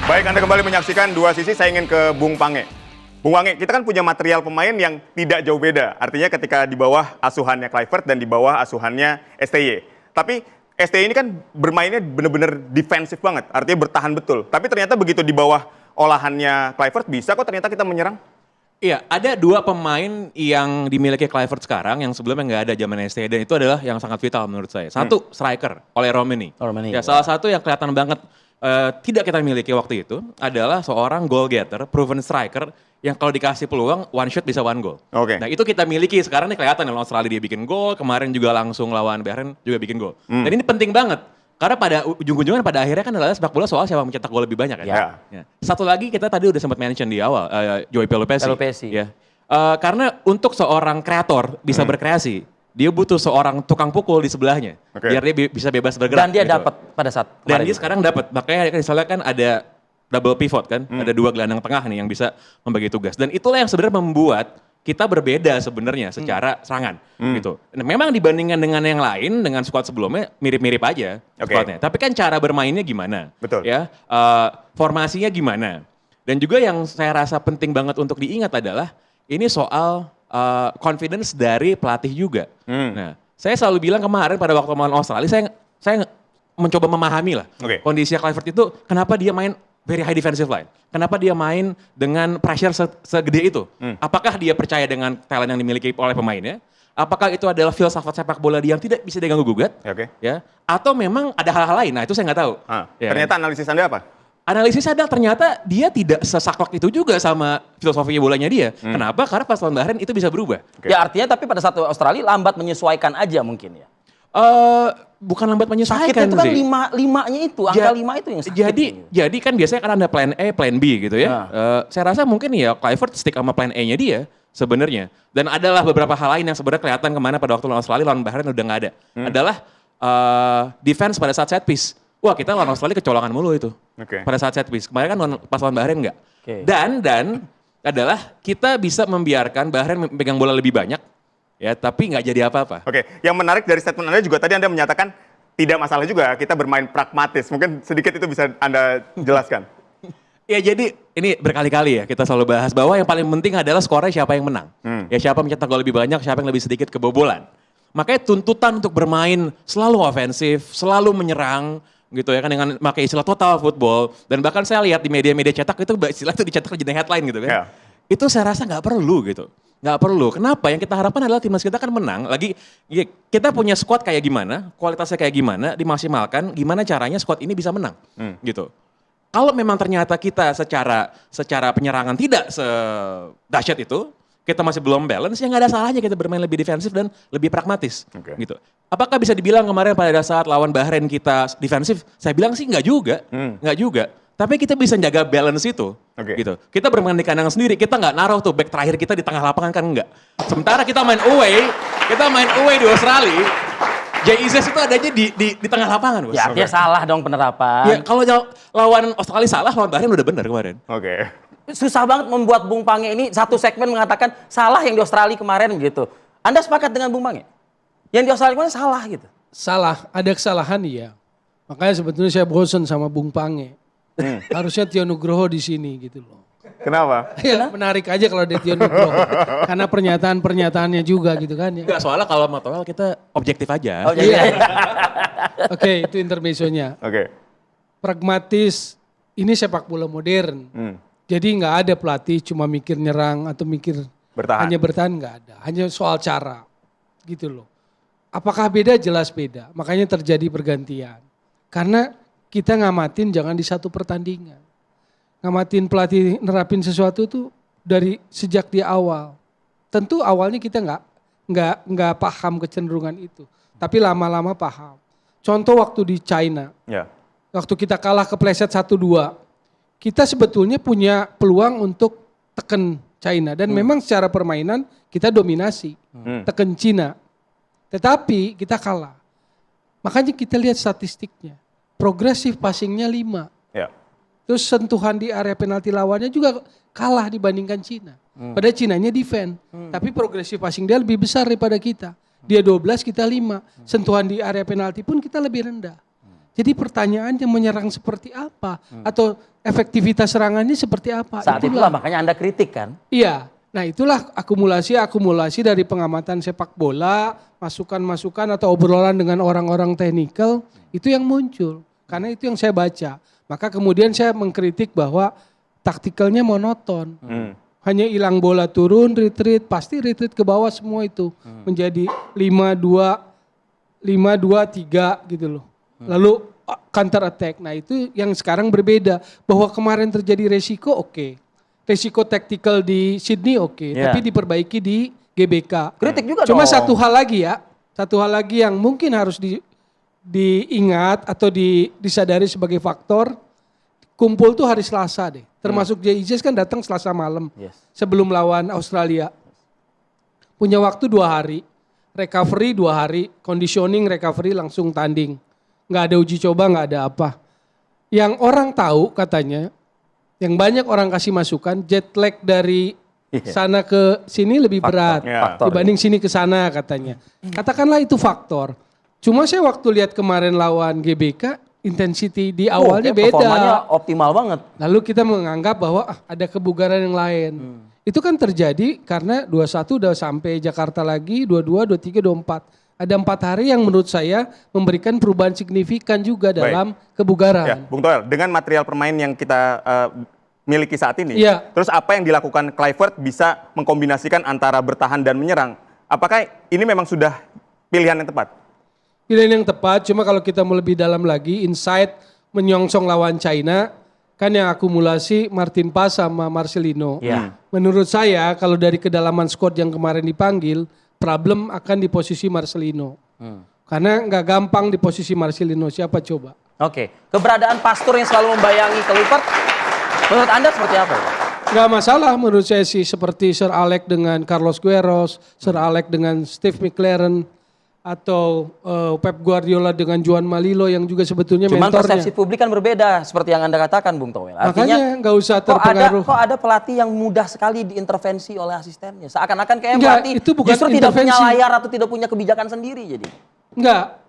Baik, Anda kembali menyaksikan Dua Sisi. Saya ingin ke Bung Pange. Bung Pange, kita kan punya material pemain yang tidak jauh beda. Artinya ketika di bawah asuhannya Kluivert dan di bawah asuhannya STY. Tapi STY ini kan bermainnya benar-benar defensif banget. Artinya bertahan betul. Tapi ternyata begitu di bawah olahannya Kluivert bisa kok ternyata kita menyerang. Iya, ada dua pemain yang dimiliki Kluivert sekarang yang sebelumnya nggak ada zaman STY dan itu adalah yang sangat vital menurut saya. Satu, striker, oleh Romani. Ya, salah satu yang kelihatan banget tidak kita miliki waktu itu adalah seorang goal getter, proven striker yang kalau dikasih peluang one shot bisa one goal. Oke. Nah itu kita miliki sekarang nih kelihatan lawan Australia dia bikin gol, kemarin juga langsung lawan Bahrain juga bikin gol. Dan ini penting banget karena pada ujung-ujungnya pada akhirnya kan adalah sepak bola soal siapa mencetak gol lebih banyak kan. Ya. Satu lagi kita tadi udah sempat mention di awal, Joey Pelupessy. Ya. Karena untuk seorang kreator bisa berkreasi, dia butuh seorang tukang pukul di sebelahnya. Biar dia bisa bebas bergerak. Dan dia gitu. dapat pada saat Dan dia sekarang dapat. Makanya misalnya kan ada double pivot kan. Ada dua gelandang tengah nih yang bisa membagi tugas. Dan itulah yang sebenarnya membuat kita berbeda sebenarnya secara serangan. Gitu. Nah, memang dibandingkan dengan yang lain, dengan squad sebelumnya mirip-mirip aja squadnya. Tapi kan cara bermainnya gimana? Betul. Ya, formasinya gimana? Dan juga yang saya rasa penting banget untuk diingat adalah ini soal confidence dari pelatih juga. Nah, saya selalu bilang kemarin pada waktu melawan Australia, saya mencoba memahami lah kondisi Kluivert itu, kenapa dia main very high defensive line, kenapa dia main dengan pressure segede itu. Apakah dia percaya dengan talent yang dimiliki oleh pemainnya? Apakah itu adalah filsafat sepak bola dia yang tidak bisa diganggu gugat? Ya, atau memang ada hal-hal lain? Nah itu saya nggak tau. Ya, ternyata analisis Anda apa? Analisis adalah ternyata dia tidak sesaklek itu juga sama filosofinya bolanya dia. Kenapa? Karena pas lawan Bahrain itu bisa berubah. Ya artinya tapi pada saat Australia lambat menyesuaikan aja mungkin ya. Bukan lambat menyesuaikan Sakitnya itu kan sih. limanya itu, angka 5 itu yang sakit. Jadi kan biasanya kan ada plan A, plan B gitu ya. Saya rasa mungkin ya Kluivert stick sama plan A-nya dia sebenarnya. Dan adalah beberapa hal lain yang sebenarnya kelihatan kemana pada waktu lawan Australia, lawan Bahrain udah nggak ada. Adalah defense pada saat set piece. Wah kita lawan Australia kecolongan mulu itu. Pada saat set piece. Kemarin kan pas lawan Bahrain enggak. Dan adalah kita bisa membiarkan Bahrain memegang bola lebih banyak. Ya, tapi nggak jadi apa-apa. Yang menarik dari statement Anda juga tadi Anda menyatakan tidak masalah juga kita bermain pragmatis. Mungkin sedikit itu bisa Anda jelaskan. Ya jadi ini berkali-kali ya kita selalu bahas bahwa yang paling penting adalah skornya siapa yang menang. Ya siapa mencetak gol lebih banyak, siapa yang lebih sedikit kebobolan. Makanya tuntutan untuk bermain selalu ofensif, selalu menyerang gitu ya kan dengan pakai istilah total football. Dan bahkan saya lihat di media-media cetak itu istilah itu dicetak jadi headline gitu kan. Itu saya rasa nggak perlu gitu. Nggak perlu. Kenapa? Yang kita harapkan adalah timnas kita kan menang. Lagi kita punya squad kayak gimana, kualitasnya kayak gimana, dimaksimalkan, gimana caranya squad ini bisa menang. Gitu. Kalau memang ternyata kita secara penyerangan tidak sedahsyat itu, kita masih belum balance, ya nggak ada salahnya kita bermain lebih defensif dan lebih pragmatis. Gitu. Apakah bisa dibilang kemarin pada saat lawan Bahrain kita defensif? Saya bilang sih nggak juga. Nggak juga. Tapi kita bisa jaga balance itu, gitu. Kita bermain di kandang sendiri, kita nggak naruh tuh back terakhir kita di tengah lapangan kan enggak. Sementara kita main away di Australia, Jay Izzes itu adanya di tengah lapangan, Bos. Ya artinya salah dong penerapan. Ya kalau lawan Australia salah, lawan Bahrain udah benar kemarin. Susah banget membuat Bung Pange ini satu segmen mengatakan salah yang di Australia kemarin gitu. Anda sepakat dengan Bung Pange? Yang di Australia kemarin salah gitu? Salah, ada kesalahan iya. Makanya sebetulnya saya bosan sama Bung Pange. Harusnya Tio Nugroho di sini gitu loh. Kenapa? Ya, menarik aja kalau ada Tio Nugroho. Karena pernyataan-pernyataannya juga gitu kan ya. Enggak, soalnya kalau mau tahu kita objektif aja. Oke, itu intermezzonya. Pragmatis, ini sepak bola modern. Jadi nggak ada pelatih cuma mikir nyerang atau mikir hanya bertahan, nggak ada. Hanya soal cara gitu loh. Apakah beda? Jelas beda. Makanya terjadi pergantian. Karena kita ngamatin jangan di satu pertandingan. Ngamatin pelatih nerapin sesuatu tuh dari sejak di awal. Tentu awalnya kita nggak paham kecenderungan itu. Tapi lama-lama paham. Contoh waktu di China. Waktu kita kalah kepleset 1-2. Kita sebetulnya punya peluang untuk tekan China. Dan memang secara permainan kita dominasi. Tekan Cina. Tetapi kita kalah. Makanya kita lihat statistiknya. Progresif passingnya 5. Terus sentuhan di area penalti lawannya juga kalah dibandingkan Cina. Padahal Cinanya defend. Tapi progresif passing dia lebih besar daripada kita. Dia 12, kita 5. Sentuhan di area penalti pun kita lebih rendah. Jadi pertanyaannya menyerang seperti apa? Atau efektivitas serangannya seperti apa? Saat itulah makanya Anda kritik kan? Iya. Nah itulah akumulasi dari pengamatan sepak bola, masukan-masukan atau obrolan dengan orang-orang teknikal, itu yang muncul. Karena itu yang saya baca. Maka kemudian saya mengkritik bahwa taktikalnya monoton. Hanya hilang bola turun, retreat, pasti retreat ke bawah semua itu. Menjadi 5-2-3 gitu loh. Lalu counter attack. Nah itu yang sekarang berbeda. Bahwa kemarin terjadi resiko oke. Resiko taktikal di Sydney oke. Tapi diperbaiki di GBK. Kritik juga Cuma dong. satu hal lagi yang mungkin harus diingat atau disadari sebagai faktor. Kumpul tuh hari Selasa deh. Termasuk JIJ kan datang Selasa malam. Sebelum lawan Australia. Punya waktu 2 hari. Recovery 2 hari. Conditioning, recovery langsung tanding. Nggak ada uji coba, nggak ada apa. Yang orang tahu katanya, yang banyak orang kasih masukan, jet lag dari sana ke sini lebih berat dibanding sini ke sana katanya. Katakanlah itu faktor. Cuma saya waktu lihat kemarin lawan GBK, intensity di awalnya beda. Performanya optimal banget. Lalu kita menganggap bahwa ada kebugaran yang lain. Itu kan terjadi karena 21 udah sampai Jakarta lagi, 22, 23, 24. Ada 4 hari yang menurut saya memberikan perubahan signifikan juga dalam kebugaran. Ya, Bung Toel, dengan material permain yang kita miliki saat ini, terus apa yang dilakukan Kluivert bisa mengkombinasikan antara bertahan dan menyerang? Apakah ini memang sudah pilihan yang tepat? Pilihan yang tepat, cuma kalau kita mau lebih dalam lagi, insight menyongsong lawan China, kan yang akumulasi Martin Paz sama Marcelino. Menurut saya kalau dari kedalaman squad yang kemarin dipanggil, problem akan di posisi Marcelino. Karena nggak gampang di posisi Marcelino, siapa coba? Oke, keberadaan Pastur yang selalu membayangi Kluivert, menurut Anda seperti apa? Nggak masalah menurut saya sih, seperti Sir Alex dengan Carlos Queiroz, Sir Alex dengan Steve McLaren, atau Pep Guardiola dengan Juan Malilo yang juga sebetulnya Cuman mentornya. persepsi publik kan berbeda seperti yang Anda katakan Bung Toel. Makanya nggak usah terpengaruh. Kok ada pelatih yang mudah sekali diintervensi oleh asistennya. Seakan-akan kayak Enggak, pelatih itu bukan justru tidak punya intervensi. layar atau tidak punya kebijakan sendiri jadi. Enggak,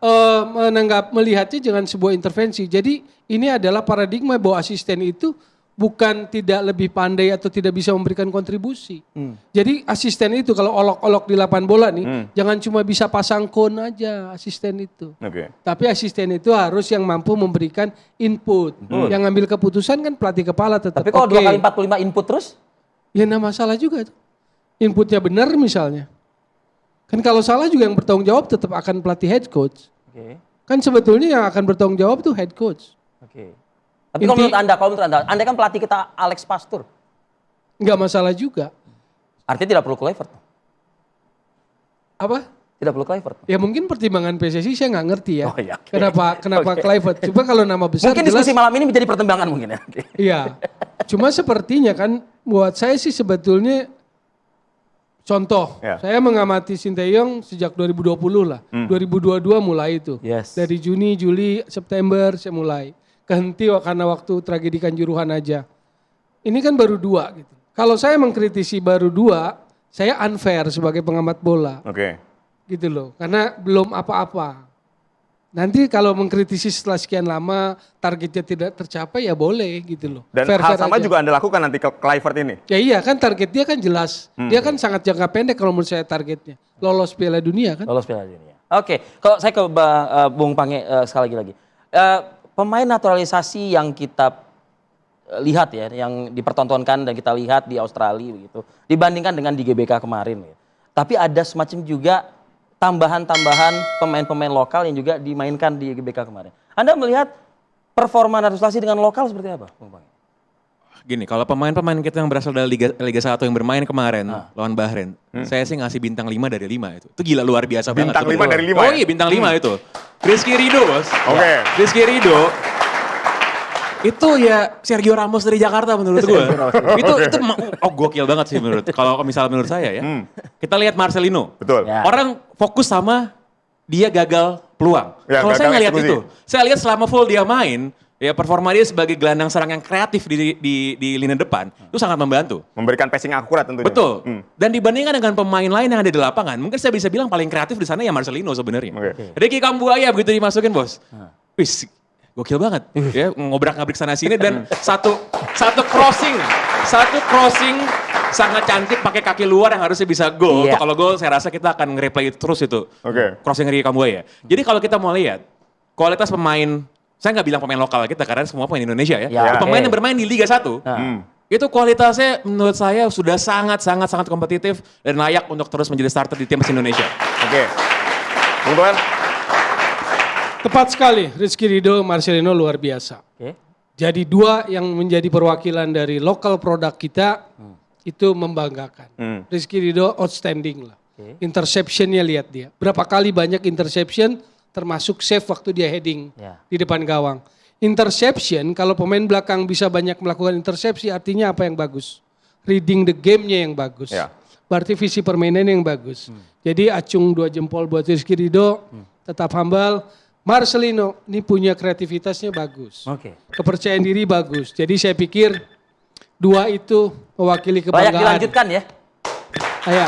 melihatnya jangan sebuah intervensi. Jadi ini adalah paradigma bahwa asisten itu bukan tidak lebih pandai atau tidak bisa memberikan kontribusi. Jadi asisten itu kalau olok-olok di lapangan bola nih, jangan cuma bisa pasang kon aja asisten itu. Tapi asisten itu harus yang mampu memberikan input. Yang ngambil keputusan kan pelatih kepala tetap. Tapi kalau 2 kali 45 input terus? Ya enggak masalah juga tuh. Inputnya benar misalnya. Kan kalau salah juga yang bertanggung jawab tetap akan pelatih head coach. Kan sebetulnya yang akan bertanggung jawab tuh head coach. Tapi kalau menurut Anda kan pelatih kita Alex Pastur. Enggak masalah juga. Artinya tidak perlu Kluivert. Apa? Tidak perlu Kluivert. Ya mungkin pertimbangan PSSI saya nggak ngerti ya. Oh, iya, oke. Kenapa Kluivert? Coba kalau nama besar Mungkin jelas, diskusi malam ini menjadi pertimbangan mungkin ya. Iya. Cuma sepertinya kan buat saya sih sebetulnya contoh, saya mengamati Sinteyong sejak 2020 lah. 2022 mulai itu. Dari Juni, Juli, September saya mulai. Kehenti karena waktu tragedi Kanjuruhan aja. Ini kan baru 2 gitu. Kalau saya mengkritisi baru 2, saya unfair sebagai pengamat bola. Gitu loh, karena belum apa-apa. Nanti kalau mengkritisi setelah sekian lama targetnya tidak tercapai ya boleh gitu loh. Dan hal sama aja juga Anda lakukan nanti ke Kluivert ini? Ya iya kan target dia kan jelas. Dia kan sangat jangka pendek kalau menurut saya targetnya. Lolos Piala Dunia kan. Lolos Piala Dunia. Oke, kalau saya ke Bung Pange sekali lagi. Pemain naturalisasi yang kita lihat ya, yang dipertontonkan dan kita lihat di Australia begitu, dibandingkan dengan di GBK kemarin. Ya. Tapi ada semacam juga tambahan-tambahan pemain-pemain lokal yang juga dimainkan di GBK kemarin. Anda melihat performa naturalisasi dengan lokal seperti apa, Bung Pange? Gini, kalau pemain-pemain kita yang berasal dari Liga 1 yang bermain kemarin lawan Bahrain, saya sih ngasih bintang 5 dari 5 itu. Itu gila luar biasa banget. Bintang 5 dari 5 Oh iya, bintang 5 itu. Rizky Ridho, Bos. Rizky Ridho. Itu ya Sergio Ramos dari Jakarta menurut gue. itu gokil banget sih kalau misalnya menurut saya ya. Kita lihat Marcelino. Betul. Orang fokus sama dia gagal peluang. Kalau saya nggak lihat itu. Saya lihat selama full dia main, ya performa dia sebagai gelandang serang yang kreatif di lini depan itu sangat membantu. Memberikan passing akurat tentunya. Betul. Dan dibandingkan dengan pemain lain yang ada di lapangan, mungkin saya bisa bilang paling kreatif di sana ya Marcelino sebenarnya. Ricky Kambuaya begitu dimasukin, Bos. Wis, gokil banget. Ya, ngobrak-ngabrik sana sini dan satu crossing sangat cantik pakai kaki luar yang harusnya bisa gol. Iya. Kalau gol saya rasa kita akan nge-replay itu terus itu. Crossing Ricky Kambuaya. Jadi kalau kita mau lihat kualitas pemain, saya nggak bilang pemain lokal kita karena semua pemain Indonesia ya. Pemain yang bermain di Liga 1. Itu kualitasnya menurut saya sudah sangat kompetitif dan layak untuk terus menjadi starter di timnas Indonesia. Bung Toel? Tepat sekali, Rizky Ridho, Marcelino luar biasa. Jadi dua yang menjadi perwakilan dari lokal produk kita itu membanggakan. Rizky Ridho outstanding lah. Interceptionnya lihat dia. Berapa kali banyak interception termasuk save waktu dia heading di depan gawang. Interception kalau pemain belakang bisa banyak melakukan intersepsi artinya apa yang bagus? Reading the game-nya yang bagus. Berarti visi permainan yang bagus. Jadi acung 2 jempol buat Rizky Ridho, tetap humble. Marcelino ini punya kreativitasnya bagus. Kepercayaan diri bagus. Jadi saya pikir dua itu mewakili kebanggaan. Banyak dilanjutkan ya. Ayo.